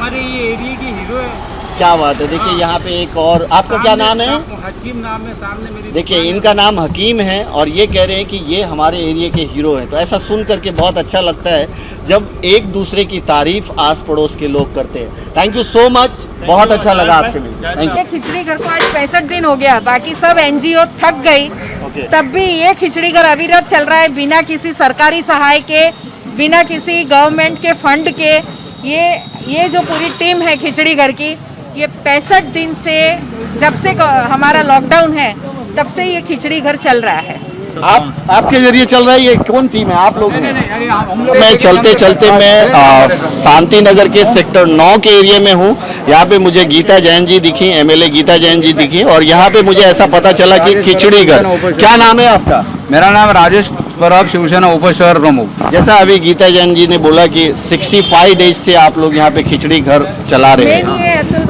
हमारे ये एरिया की हीरो है। क्या बात है। देखिए यहाँ पे एक और, आपका क्या नाम है? हकीम नाम है, सामने मेरी देखिए इनका नाम हकीम है और ये कह रहे हैं कि ये हमारे एरिया के हीरो हैं। तो ऐसा सुन करके बहुत अच्छा लगता है जब एक दूसरे की तारीफ आस पड़ोस के लोग करते हैं। थैंक यू सो मच, बहुत अच्छा लगा आपसे मिलकर। थैंक ये खिचड़ी घर को आज 65 दिन हो गया, बाकी सब एनजीओ थक गई, यू। तब भी ये खिचड़ी घर अविरत चल रहा है, बिना किसी सरकारी सहाय के, बिना किसी गवर्नमेंट के फंड के। ये जो पूरी टीम है खिचड़ी घर की, ये 65 दिन से, जब से हमारा लॉकडाउन है तब से ये खिचड़ी घर चल रहा है। आपके जरिए चल रहा है। ये कौन टीम है? आप लोग हैं? मैं चलते चलते मैं शांति नगर के सेक्टर 9 के एरिया में हूँ। यहाँ पे मुझे गीता जैन जी दिखी, एमएलए गीता जैन जी दिखी, और यहाँ पे मुझे ऐसा पता चला कि खिचड़ी घर। क्या नाम है आपका? मेरा नाम राजेश परब, शिवसेना उपशहर प्रमुख। जैसा अभी गीता जैन जी ने बोला कि 65 डेज से आप लोग यहाँ पे खिचड़ी घर चला रहे हैं,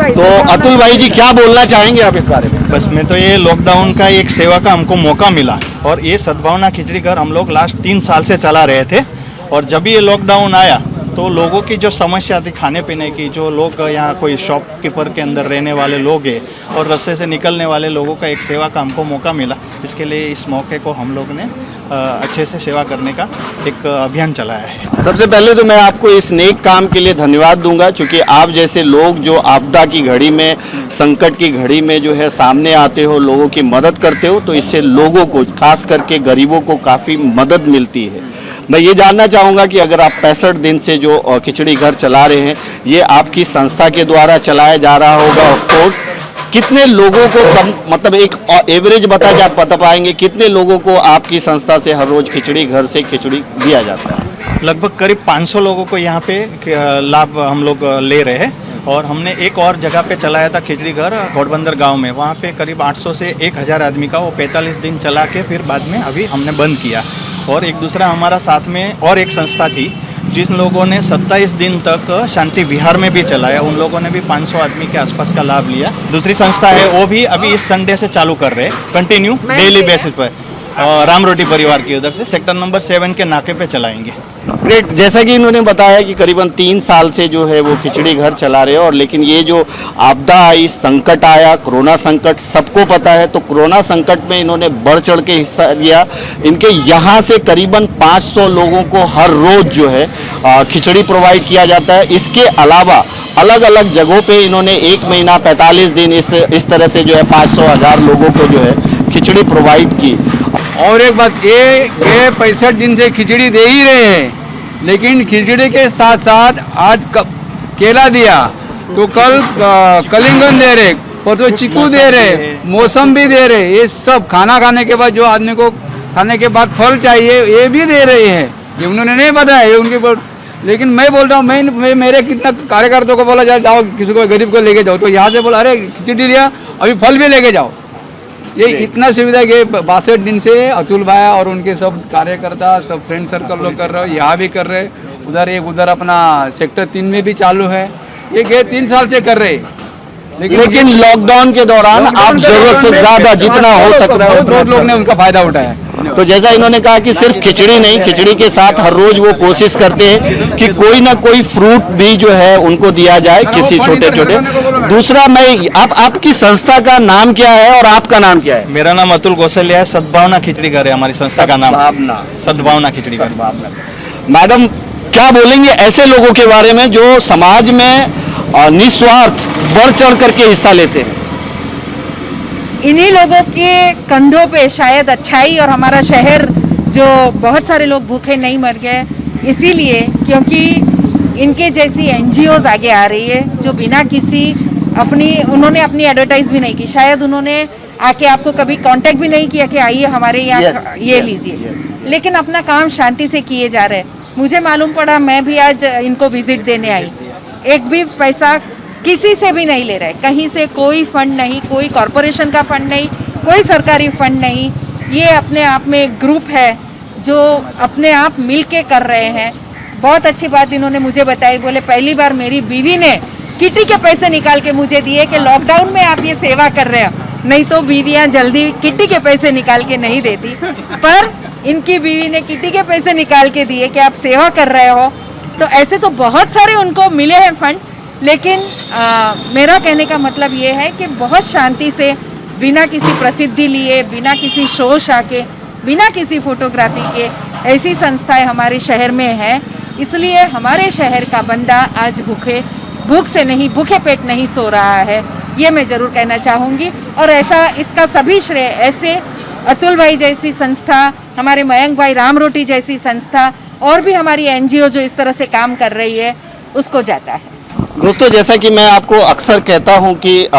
तो अतुल भाई जी क्या बोलना चाहेंगे आप इस बारे में? बस मैं तो ये लॉकडाउन का एक सेवा का हमको मौका मिला, और ये सद्भावना खिचड़ी घर हम लोग लास्ट 3 साल से चला रहे थे। और जब ये लॉकडाउन आया तो लोगों की जो समस्या थी खाने पीने की, जो लोग यहाँ कोई शॉपकीपर के अंदर रहने वाले लोग हैं और रास्ते से निकलने वाले लोगों का एक सेवा का हमको मौका मिला। इसके लिए इस मौके को हम लोग ने अच्छे से सेवा करने का एक अभियान चलाया है। सबसे पहले तो मैं आपको इस नेक काम के लिए धन्यवाद दूंगा, क्योंकि आप जैसे लोग जो आपदा की घड़ी में, संकट की घड़ी में जो है सामने आते हो, लोगों की मदद करते हो, तो इससे लोगों को, खास करके गरीबों को काफ़ी मदद मिलती है। मैं ये जानना चाहूँगा कि अगर आप 65 दिन से जो खिचड़ी घर चला रहे हैं, ये आपकी संस्था के द्वारा चलाया जा रहा होगा ऑफ कोर्स, कितने लोगों को कम, मतलब एक एवरेज बता पाएंगे कितने लोगों को आपकी संस्था से हर रोज खिचड़ी घर से खिचड़ी दिया जाता है? लगभग करीब 500 लोगों को यहाँ पे लाभ हम लोग ले रहे हैं। और हमने एक और जगह पे चलाया था खिचड़ी घर, घोड़बंदर गांव में। वहाँ पे करीब 800 से 1000 आदमी का वो 45 दिन चला के फिर बाद में अभी हमने बंद किया। और एक दूसरा हमारा साथ में और एक संस्था थी जिन लोगों ने 27 दिन तक शांति विहार में भी चलाया, उन लोगों ने भी 500 आदमी के आसपास का लाभ लिया। दूसरी संस्था है वो भी अभी इस संडे से चालू कर रहे हैं, कंटिन्यू डेली बेसिस पर। राम रोटी परिवार की उधर से सेक्टर नंबर 7 के नाके पे चलाएंगे। ग्रेट। जैसा कि इन्होंने बताया कि करीबन 3 साल से जो है वो खिचड़ी घर चला रहे हैं, और लेकिन ये जो आपदा आई, संकट आया, कोरोना संकट सबको पता है, तो कोरोना संकट में इन्होंने बढ़ चढ़ के हिस्सा लिया। इनके यहाँ से करीबन 500 लोगों को हर रोज जो है खिचड़ी प्रोवाइड किया जाता है। इसके अलावा अलग अलग जगहों पे इन्होंने 1 महीना 45 दिन इस तरह से जो है 500-1000 लोगों को जो है खिचड़ी प्रोवाइड की। और एक बात, ये 65 दिन से खिचड़ी दे ही रहे हैं, लेकिन खिचड़ी के साथ साथ आज केला दिया, तो कल कलिंगन दे रहे, परसों चीकू दे रहे, मौसम भी दे रहे। ये सब खाना खाने के बाद जो आदमी को खाने के बाद फल चाहिए ये भी दे रहे हैं। ये उन्होंने नहीं बताया, ये उनके। लेकिन मैं बोल रहा हूँ, मैं मेरे कितना कार्यकर्ताओं को बोला जाओ किसी को गरीब को लेके जाओ, तो यहाँ से बोला अरे खिचड़ी लिया, अभी फल भी लेके जाओ। ये इतना सुविधा के 62 दिन से अतुल भाई और उनके सब कार्यकर्ता, सब फ्रेंड सर्कल लोग कर रहे हो, यहाँ भी कर रहे, उधर अपना सेक्टर 3 में भी चालू है। ये गए 3 साल से कर रहे, लेकिन लॉकडाउन के दौरान आप जरूरत से ज्यादा जितना हो सकता है बहुत लोग ने उनका फायदा उठाया। तो जैसा इन्होंने कहा कि सिर्फ खिचड़ी नहीं, खिचड़ी के साथ हर रोज वो कोशिश करते हैं कि कोई ना कोई फ्रूट भी जो है उनको दिया जाए, किसी छोटे छोटे। दूसरा, मैं आपकी संस्था का नाम क्या है और आपका नाम क्या है? मेरा नाम अतुल कौशल्या है, सद्भावना खिचड़ी घर है हमारी संस्था का नाम। सद्भावना खिचड़ी घर। मैडम क्या बोलेंगे ऐसे लोगों के बारे में जो समाज में निस्वार्थ बढ़ चढ़ करके हिस्सा लेते हैं? इन्हीं लोगों के कंधों पे शायद अच्छाई और हमारा शहर जो बहुत सारे लोग भूखे नहीं मर गए, इसीलिए क्योंकि इनके जैसी एनजीओज आगे आ रही है जो बिना किसी उन्होंने अपनी एडवर्टाइज भी नहीं की, शायद उन्होंने आके आपको कभी कांटेक्ट भी नहीं किया कि आइए हमारे यहाँ ये लीजिए, लेकिन अपना काम शांति से किए जा रहे हैं। मुझे मालूम पड़ा, मैं भी आज इनको विजिट देने आई, एक भी पैसा किसी से भी नहीं ले रहे, कहीं से कोई फंड नहीं, कोई कॉरपोरेशन का फंड नहीं, कोई सरकारी फंड नहीं। ये अपने आप में एक ग्रुप है जो अपने आप मिल के कर रहे हैं। बहुत अच्छी बात इन्होंने मुझे बताई, बोले पहली बार मेरी बीवी ने किटी के पैसे निकाल के मुझे दिए कि लॉकडाउन में आप ये सेवा कर रहे हो, नहीं तो बीवियां जल्दी किटी के पैसे निकाल के नहीं देती, पर इनकी बीवी ने किटी के पैसे निकाल के दिए कि आप सेवा कर रहे हो। तो ऐसे तो बहुत सारे उनको मिले हैं फंड, लेकिन मेरा कहने का मतलब ये है कि बहुत शांति से, बिना किसी प्रसिद्धि लिए, बिना किसी शो शा के, बिना किसी फोटोग्राफी के, ऐसी संस्थाएं हमारे शहर में है। इसलिए हमारे शहर का बंदा आज भूख से नहीं, भूखे पेट नहीं सो रहा है, ये मैं ज़रूर कहना चाहूँगी। और ऐसा इसका सभी श्रेय ऐसे अतुल भाई जैसी संस्था, हमारे मयंक भाई राम रोटी जैसी संस्था और भी हमारी एनजीओ जो इस तरह से काम कर रही है उसको जाता है। दोस्तों, जैसा कि मैं आपको अक्सर कहता हूं कि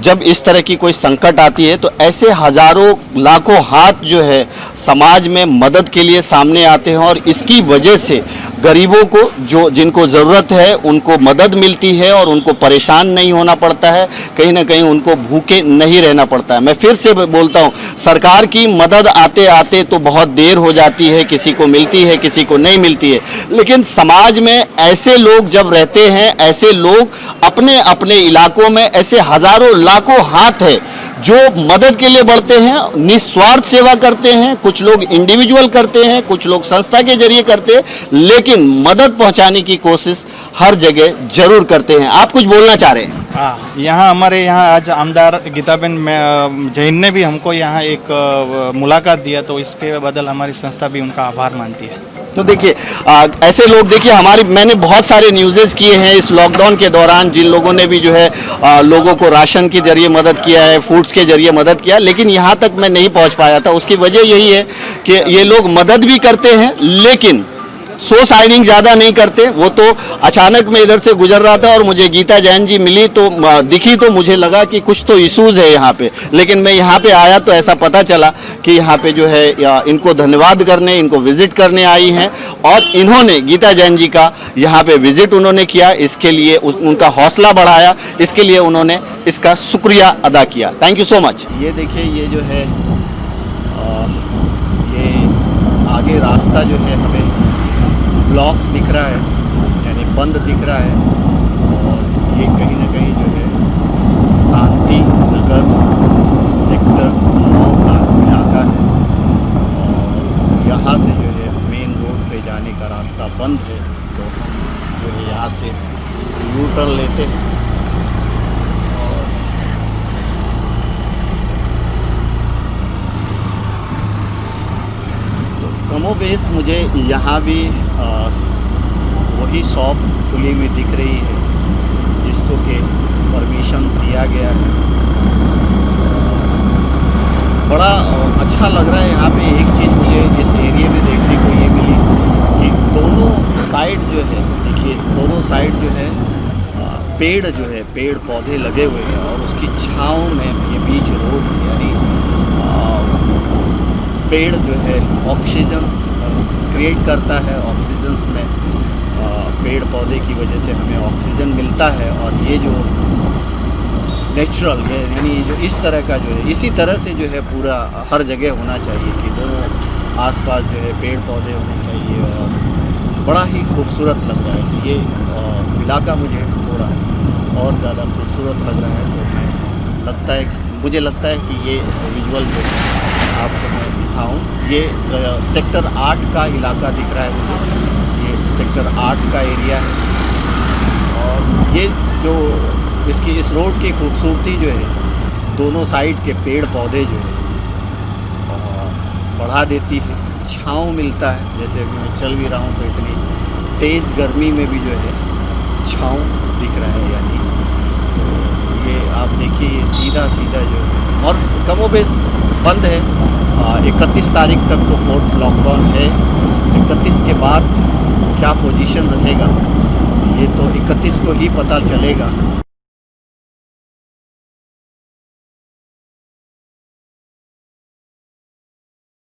जब इस तरह की कोई संकट आती है तो ऐसे हजारों लाखों हाथ जो है समाज में मदद के लिए सामने आते हैं और इसकी वजह से गरीबों को, जो जिनको ज़रूरत है, उनको मदद मिलती है और उनको परेशान नहीं होना पड़ता है, कहीं ना कहीं उनको भूखे नहीं रहना पड़ता है। मैं फिर से बोलता हूँ, सरकार की मदद आते आते तो बहुत देर हो जाती है, किसी को मिलती है, किसी को नहीं मिलती है, लेकिन समाज में ऐसे लोग जब रहते हैं, ऐसे लोग अपने अपने इलाकों में ऐसे हजारों लाखों हाथ है जो मदद के लिए बढ़ते हैं, निस्वार्थ सेवा करते हैं। कुछ लोग इंडिविजुअल करते हैं, कुछ लोग संस्था के जरिए करते हैं, लेकिन मदद पहुंचाने की कोशिश हर जगह जरूर करते हैं। आप कुछ बोलना चाह रहे हैं? हाँ, यहाँ हमारे यहाँ आज आमदार गीताबेन जैन ने भी हमको यहाँ एक मुलाकात दिया, तो इसके बदल हमारी संस्था भी उनका आभार मानती है। तो देखिए, ऐसे लोग, देखिए मैंने बहुत सारे न्यूज़ेस किए हैं इस लॉकडाउन के दौरान, जिन लोगों ने भी जो है लोगों को राशन के जरिए मदद किया है, फूड्स के जरिए मदद किया, लेकिन यहाँ तक मैं नहीं पहुँच पाया था। उसकी वजह यही है कि ये लोग मदद भी करते हैं लेकिन सो साइडिंग ज़्यादा नहीं करते। वो तो अचानक मैं इधर से गुजर रहा था और मुझे गीता जैन जी मिली तो दिखी, तो मुझे लगा कि कुछ तो इश्यूज़ है यहाँ पे, लेकिन मैं यहाँ पे आया तो ऐसा पता चला कि यहाँ पे जो है इनको धन्यवाद करने, इनको विज़िट करने आई हैं और इन्होंने गीता जैन जी का यहाँ पे विज़िट उन्होंने किया, इसके लिए उनका हौसला बढ़ाया, इसके लिए उन्होंने इसका शुक्रिया अदा किया। Thank you so much. ये देखिए, ये जो है ये आगे रास्ता जो है हमें ब्लॉक दिख रहा है, यानी बंद दिख रहा है, और ये कहीं ना कहीं जो है शांति नगर सेक्टर 9 का इलाका है और यहाँ से जो है मेन रोड पे जाने का रास्ता बंद है। तो हम जो है यहाँ से यू टर्न लेते हैं और तो कमोबेश मुझे यहाँ भी वही शॉप खुली हुई दिख रही है जिसको कि परमिशन दिया गया है। बड़ा अच्छा लग रहा है यहाँ पे। एक चीज़ मुझे इस एरिया में देखने को ये मिली कि दोनों साइड जो है, देखिए दोनों साइड जो है पेड़ जो है, पेड़ पौधे लगे हुए हैं और उसकी छाँव में ये बीच रोड, यानी पेड़ जो है ऑक्सीजन क्रिएट करता है। ऑक्सीजन में पेड़ पौधे की वजह से हमें ऑक्सीजन मिलता है और ये जो नेचुरल, यानी जो इस तरह का जो है, इसी तरह से जो है पूरा हर जगह होना चाहिए कि दोनों आसपास जो है पेड़ पौधे होने चाहिए और बड़ा ही खूबसूरत लग रहा है। ये इलाका मुझे थोड़ा और ज़्यादा खूबसूरत लग रहा है। तो मुझे लगता है कि ये विजुअल जो आपको मैं दिखाऊं, ये सेक्टर 8 का इलाका दिख रहा है मुझे। ये सेक्टर 8 का एरिया है और ये जो इस रोड की खूबसूरती जो है, दोनों साइड के पेड़ पौधे जो है बढ़ा देती है, छाँव मिलता है। जैसे मैं चल भी रहा हूँ तो इतनी तेज़ गर्मी में भी जो है छाँव दिख रहा है। यानी तो ये आप देखिए, ये सीधा सीधा जो है, और कमोबेश बंद है। 31 तारीख तक तो 4th लॉकडाउन है। 31 के बाद क्या पोजीशन रहेगा ये तो 31 को ही पता चलेगा।